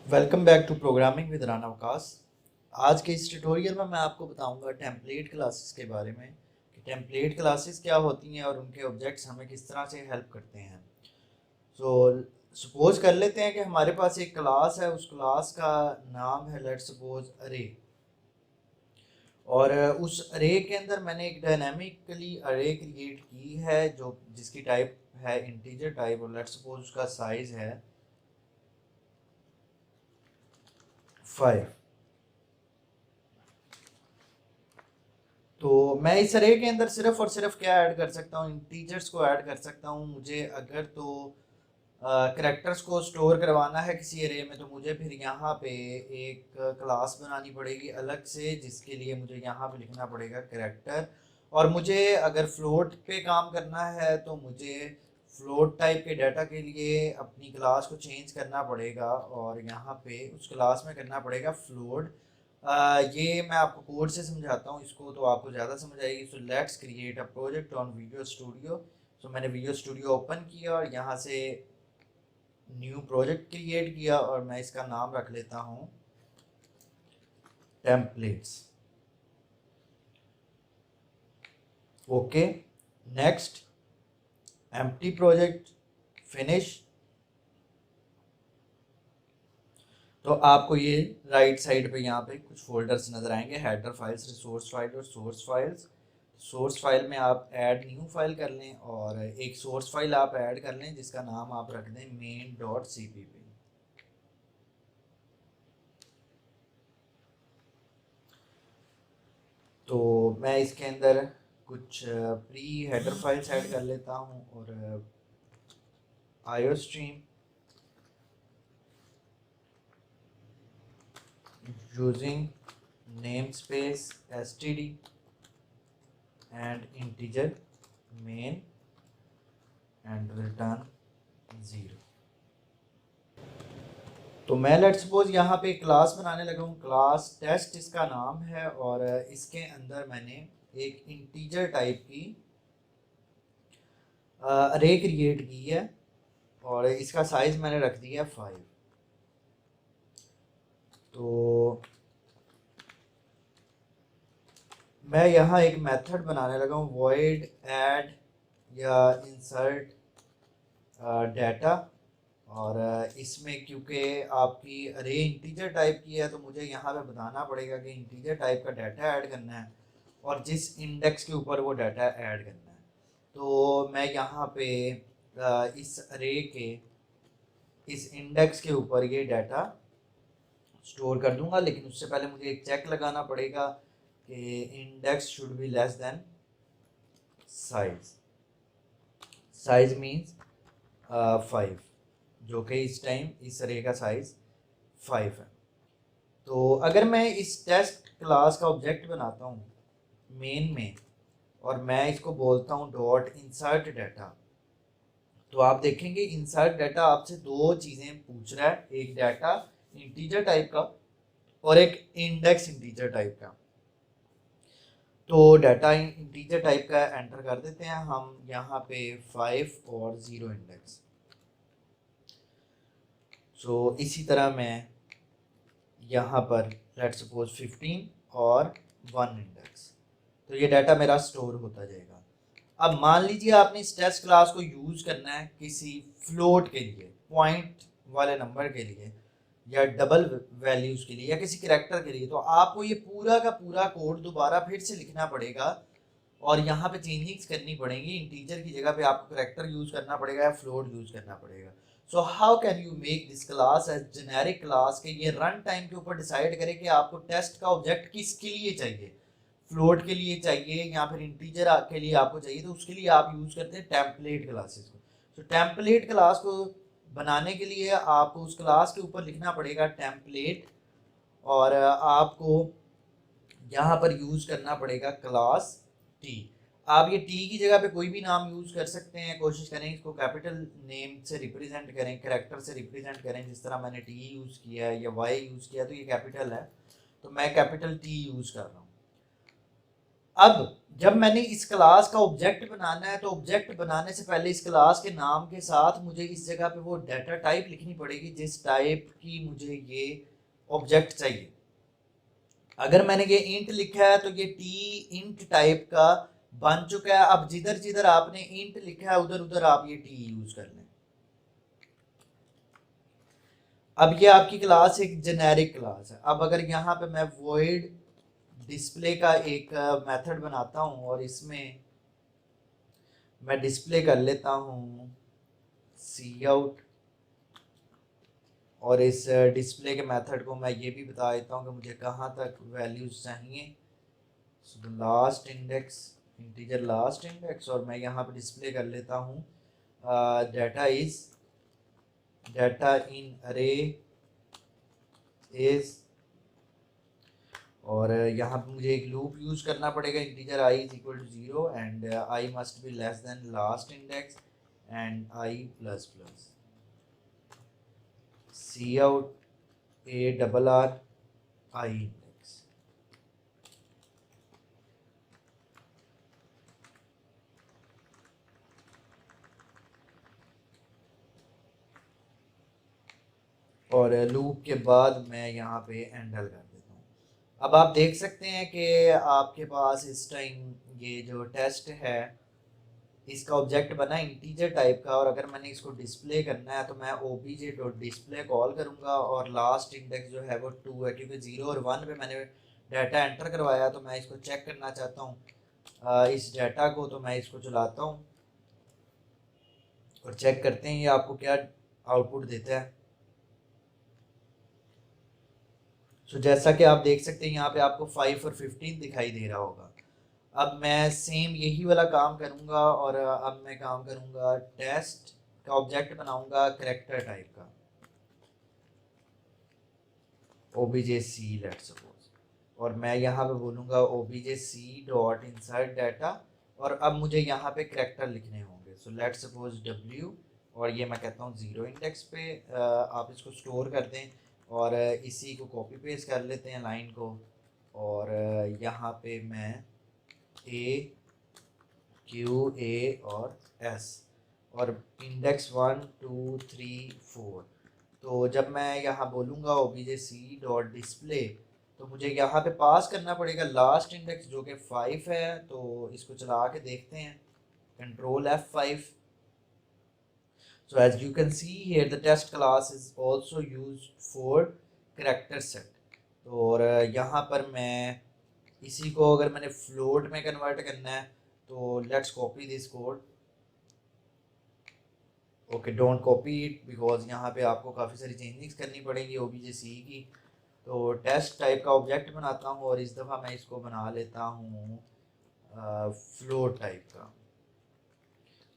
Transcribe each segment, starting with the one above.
Welcome back to programming with Rana Waqas. आज के इस ट्यूटोरियल में मैं आपको बताऊंगा टेम्पलेट क्लासेस के बारे में कि टेम्पलेट क्लासेस क्या होती हैं और उनके ऑब्जेक्ट्स हमें किस तरह से हेल्प करते हैं। सो सपोज कर लेते हैं कि हमारे पास एक क्लास है, उस क्लास का नाम है लेट्स सपोज अरे। और उस अरे के अंदर मैंने एक डायनामिकली अरे क्रिएट की है जो जिसकी टाइप है इंटीजर टाइप, और लेट्स सपोज उसका साइज है 5। तो मैं इस अरे के अंदर सिर्फ और सिर्फ क्या ऐड कर सकता हूँ, इंटीजर्स को ऐड कर सकता हूँ। मुझे अगर तो करेक्टर्स को स्टोर करवाना है किसी अरे में तो मुझे फिर यहाँ पे एक क्लास बनानी पड़ेगी अलग से, जिसके लिए मुझे यहाँ पे लिखना पड़ेगा करेक्टर। और मुझे अगर फ्लोट पे काम करना है तो मुझे फ्लोट टाइप के डाटा के लिए अपनी क्लास को चेंज करना पड़ेगा और यहाँ पे उस क्लास में करना पड़ेगा फ्लोट। ये मैं आपको कोड से समझाता हूँ इसको तो आपको ज़्यादा समझ आएगी। So let's create a project on video studio. So मैंने वीडियो स्टूडियो ओपन किया और यहाँ से न्यू प्रोजेक्ट क्रिएट किया और मैं इसका नाम रख लेता हूँ templates. Okay, next, empty project, finish. तो आपको ये राइट साइड पे यहाँ पे कुछ फोल्डर्स नजर आएंगे, हेडर फाइल्स, रिसोर्स फाइल और सोर्स फाइल्स। सोर्स फाइल में आप ऐड न्यू फाइल कर लें और एक सोर्स फाइल आप ऐड कर लें जिसका नाम आप रख दें main.cpp। तो मैं इसके अंदर कुछ प्री हेडर फाइल्स ऐड कर लेता हूँ और iostream using namespace std and integer main and return 0। तो मैं लेट्स सपोज यहाँ पे क्लास बनाने लगा हूँ, क्लास टेस्ट इसका नाम है और इसके अंदर मैंने एक इंटीजर टाइप की अरे क्रिएट की है और इसका साइज मैंने रख दिया है 5। तो मैं यहाँ एक मेथड बनाने लगा हूँ void add या insert डाटा। और इसमें क्योंकि आपकी अरे इंटीजर टाइप की है तो मुझे यहाँ पे बताना पड़ेगा कि इंटीजर टाइप का डाटा ऐड करना है और जिस इंडेक्स के ऊपर वो डाटा ऐड करना है। तो मैं यहाँ पे इस अरे के इस इंडेक्स के ऊपर ये डाटा स्टोर कर दूंगा, लेकिन उससे पहले मुझे एक चेक लगाना पड़ेगा कि index should be less than size. Size means 5, जो कि इस टाइम इस अरे का साइज 5 है। तो अगर मैं इस टेस्ट क्लास का ऑब्जेक्ट बनाता हूँ मेन में और मैं इसको बोलता हूँ डॉट इंसर्ट डाटा, तो आप देखेंगे इंसर्ट डाटा आपसे दो चीज़ें पूछ रहा है, एक डाटा इंटीजर टाइप का और एक इंडेक्स इंटीजर टाइप का। तो डाटा इंटीजर टाइप का एंटर कर देते हैं हम यहाँ पे 5 और 0 इंडेक्स। सो इसी तरह मैं यहाँ पर लेट्स सपोज 15 और 1 इंडेक्स, तो ये डाटा मेरा स्टोर होता जाएगा। अब मान लीजिए आपने इस टेस्ट क्लास को यूज करना है किसी फ्लोट के लिए, पॉइंट वाले नंबर के लिए या डबल वैल्यूज के लिए या किसी कैरेक्टर के लिए, तो आपको ये पूरा का पूरा कोड दोबारा फिर से लिखना पड़ेगा और यहाँ पे चेंजिंग्स करनी पड़ेंगी। इंटीजर की जगह पे आपको कैरेक्टर यूज करना पड़ेगा या फ्लोट यूज करना पड़ेगा। So how can you make this class as generic class के ये रन टाइम के ऊपर डिसाइड करे कि आपको टेस्ट का ऑब्जेक्ट किसके लिए चाहिए, फ्लोट के लिए चाहिए या फिर इंटीजर के लिए आपको चाहिए, तो उसके लिए आप यूज करते हैं टेम्पलेट क्लासेस को। तो टेम्पलेट क्लास को बनाने के लिए आपको उस क्लास के ऊपर लिखना पड़ेगा टेम्पलेट और आपको यहाँ पर यूज करना पड़ेगा क्लास टी। आप ये टी की जगह पे कोई भी नाम यूज कर सकते हैं, कोशिश करें इसको कैपिटल नेम से रिप्रेजेंट करें, कैरेक्टर से रिप्रेजेंट करें। जिस तरह मैंने टी यूज किया है या वाई यूज किया तो ये कैपिटल है, तो मैं कैपिटल टी यूज कर रहा हूँ। अब जब मैंने इस क्लास का ऑब्जेक्ट बनाना है तो ऑब्जेक्ट बनाने से पहले इस क्लास के नाम के साथ मुझे इस जगह पे वो डाटा टाइप लिखनी पड़ेगी जिस टाइप की मुझे ये ऑब्जेक्ट चाहिए। अगर मैंने ये इंट लिखा है तो ये टी इंट टाइप का बन चुका है। अब जिधर जिधर आपने इंट लिखा है उधर उधर आप ये टी यूज कर लें। अब ये आपकी क्लास एक जेनेरिक क्लास है। अब अगर यहाँ पे मैं वॉइड डिस्प्ले का एक मेथड बनाता हूँ और इसमें मैं डिस्प्ले कर लेता हूँ सी आउट, और इस डिस्प्ले के मेथड को मैं ये भी बता देता हूँ कि मुझे कहाँ तक वैल्यूज चाहिए। So last index, integer last index, और मैं यहाँ पे डिस्प्ले कर लेता हूँ डाटा इज, डाटा इन अरे इज, और यहाँ पे मुझे एक लूप यूज करना पड़ेगा, integer i is equal to 0 and i must be less than last index and i plus plus c out a double r i index. और loop के बाद मैं यहाँ पे एंडल कर देता हूँ। अब आप देख सकते हैं कि आपके पास इस टाइम ये जो टेस्ट है इसका ऑब्जेक्ट बना इंटीजर टाइप का, और अगर मैंने इसको डिस्प्ले करना है तो मैं ओबीजे डॉट डिस्प्ले कॉल करूँगा, और लास्ट इंडेक्स जो है वो 2 है क्योंकि 0 और 1 पे मैंने डाटा एंटर करवाया। तो मैं इसको चेक करना चाहता हूँ इस डाटा को, तो मैं इसको चलाता हूँ और चेक करते हैं ये आपको क्या आउटपुट देता है। सो जैसा कि आप देख सकते हैं यहाँ पे आपको 5 और 15 दिखाई दे रहा होगा। अब मैं सेम यही वाला काम करूँगा, और अब मैं काम करूँगा टेस्ट का ऑब्जेक्ट बनाऊँगा करेक्टर टाइप का, obj_c लेट सपोज, और मैं यहाँ पे बोलूँगा obj_c डॉट इंसर्ट डाटा, और अब मुझे यहाँ पे करेक्टर लिखने होंगे। सो लेट सपोज w, और ये मैं कहता हूँ 0 इंडेक्स पे आप इसको स्टोर कर दें, और इसी को कॉपी पेस्ट कर लेते हैं लाइन को, और यहाँ पे मैं ए क्यू ए और एस, और इंडेक्स 1 2 3 4। तो जब मैं यहाँ बोलूँगा obj_c डॉट डिस्प्ले तो मुझे यहाँ पे पास करना पड़ेगा लास्ट इंडेक्स जो कि 5 है। तो इसको चला के देखते हैं, control F5। So as you can see here the test class is also used for character set। तो और यहाँ पर मैं इसी को अगर मैंने फ्लोट में कन्वर्ट करना है तो let's copy this code. Okay, don't copy it because यहाँ पे आपको काफ़ी सारी चेंजिंग्स करनी पड़ेंगी obj_c की। तो टेस्ट टाइप का ऑब्जेक्ट बनाता हूँ, और इस दफ़ा मैं इसको बना लेता हूँ फ्लोट टाइप का,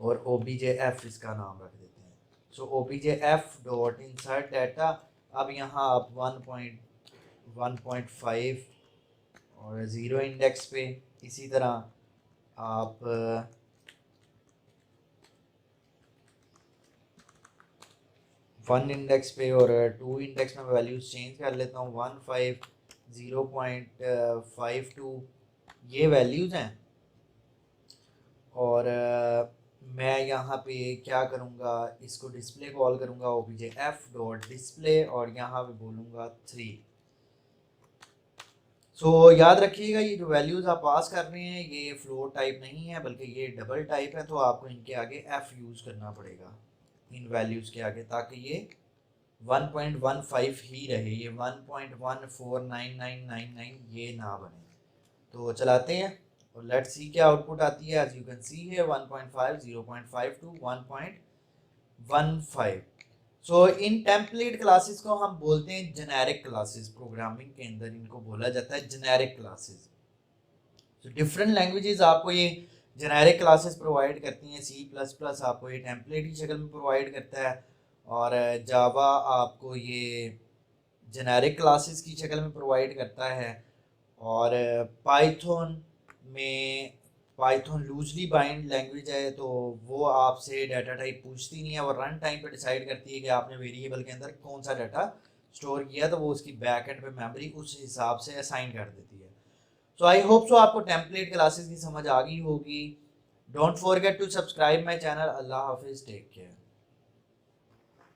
और obj_f इसका नाम रख देते हैं। सो obj_f डॉट इंसर्ट डाटा। अब यहाँ आप 1.5 और 0 इंडेक्स पे, इसी तरह आप 1 इंडेक्स पे और 2 इंडेक्स में वैल्यूज चेंज कर लेता हूँ। 1 5 0.52 ये वैल्यूज हैं, और मैं यहाँ पे क्या करूँगा, इसको डिस्प्ले कॉल करूँगा obj_f डॉट डिस्प्ले, और यहाँ पे बोलूँगा 3। सो याद रखिएगा ये जो वैल्यूज़ आप पास कर रहे हैं ये फ्लोट टाइप नहीं है बल्कि ये डबल टाइप है, तो आपको इनके आगे f यूज़ करना पड़ेगा इन वैल्यूज़ के आगे, ताकि ये 1.15 ही रहे, ये 1.149999 ये ना बने। तो चलाते हैं और लेट्स सी क्या आउटपुट आती है। एज यू कैन सी है 1.5 0.52 1.15। सो इन टेम्पलेट क्लासेस को हम बोलते हैं जेनेरिक क्लासेस। प्रोग्रामिंग के अंदर इनको बोला जाता है generic classes. So different languages आपको ये जेनेरिक क्लासेस प्रोवाइड करती हैं। C++ आपको ये टेम्पलेट की शक्ल में प्रोवाइड करता है, और जावा आपको ये जेनेरिक क्लासेस की शक्ल में प्रोवाइड करता है, और पाइथन में, पाइथन लूजली बाइंड लैंग्वेज है तो वो आपसे डाटा टाइप पूछती नहीं है, वो रन टाइम पे डिसाइड करती है कि आपने वेरिएबल के अंदर कौन सा डाटा स्टोर किया, तो वो उसकी बैक एंड पे मेमोरी उस हिसाब से असाइन कर देती है। सो आई होप सो आपको टेम्पलेट क्लासेस की समझ आ गई होगी। Don't forget to subscribe my channel. अल्लाह हाफिज़, टेक केयर।